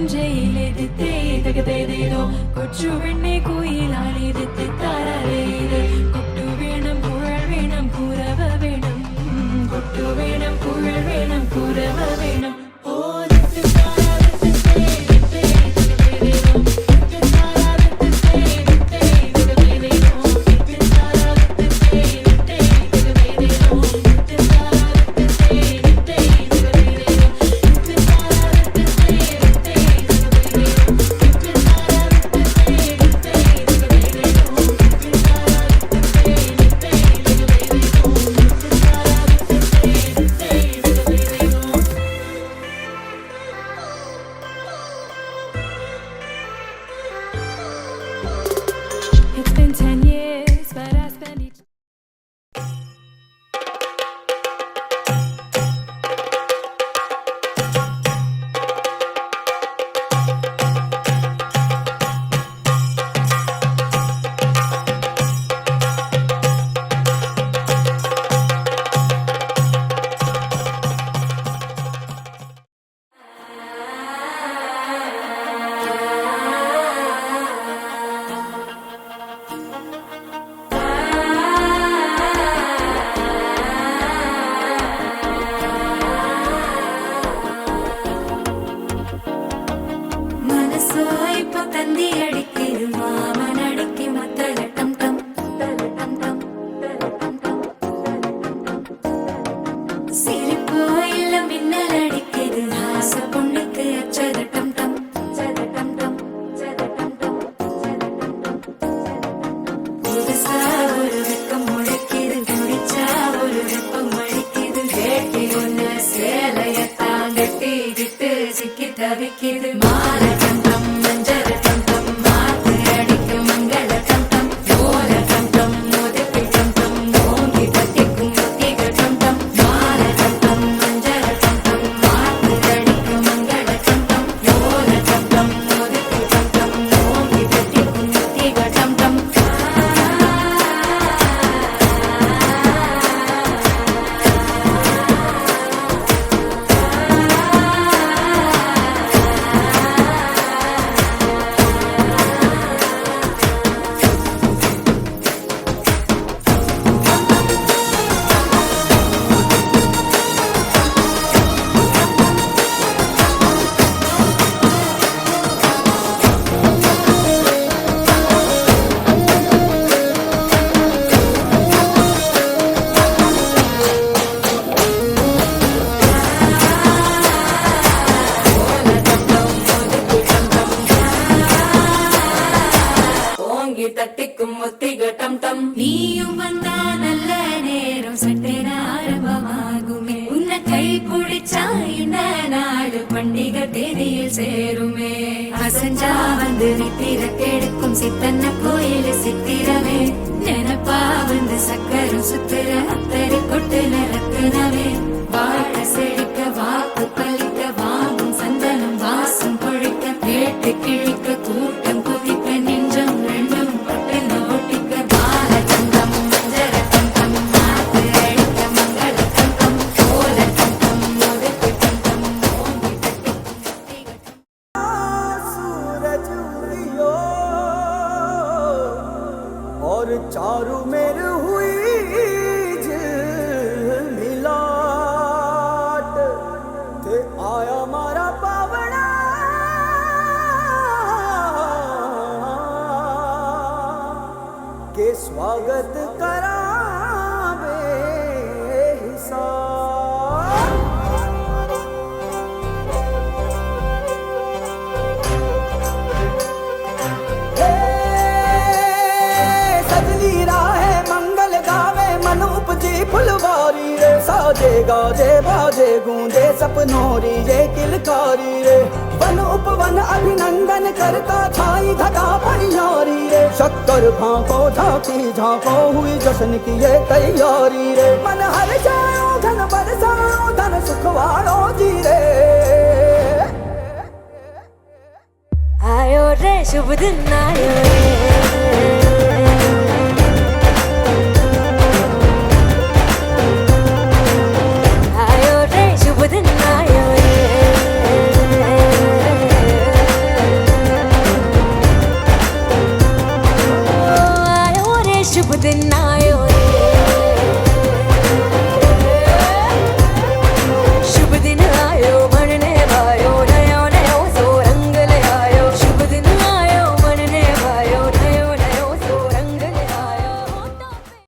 പുഞ്ചയിലെതിത്തേ തകതേതേതോ കൊച്ചുവെണ്ണെ കുയിലാലെതിത്ത് താരലേത് കൊട്ടു വേണം കുഴൽ വേണം കുരവ വേണം കൊട്ടു വേണം കുഴൽ വേണം കുരവ വേണം It's been 10 years, but I spent each தந்தி அடிக்குது மாமன் அடிக்கு மத்தல டம் டம் டம் டம் சிரிப்பு இல்ல மின்னல் அடிக்குது ஆசை பொண்ணுக்கு அச்சத டம் டம் டம் டம் புதுசா ஒரு வெக்கம் முளைக்குது குடிச்சா ஒரு வெப்பம் அடிக்குது வேட்டி ஒண்ணு சேலையத்தான் கட்டி விட்டு சிக்கி தவிக்குது மாலை டம் டம் தட்டிக்கும் ஒத்திக டம் டம் நீயும் வந்தா நல்ல நேரம் சட்டென ஆரம்பமாகுமே உன்னை கை பிடிச்சா இந்த நாடு பண்டிகை தேதியில் சேருமே அசஞ்சா வந்து நித்திர கெடுக்கும் சித்தன்ன கோயில் சித்திரமே நினப்பா வந்து சக்கரம் சுத்துற அத்தரி கொட்டுல ரத்தினவே வாழ செழிக்க வாக்கு பலிக்க வாங்கும் சந்தனம் வாசம் பொழிக்க கேட்டு கிழிக்க கூட்டம் குதிக்க நெஞ்சம் ரெண்டும் और चारू मेरे हुई मिलाट ते आया मारा पावना के स्वागत करावे हिसाब फुलवारी रे साजे गाजे बाजे गूंजे सपनोरी रे किलकारी रे वन उपवन अभिनंदन करता छाई घटा परियारी रे शक्कर भांको झांकी झांको हुई जश्न की ये तैयारी रे मन हर जाओ धन बरसाओ धन सुखवाड़ो जी रे आयो रे शुभ दिन आयो रे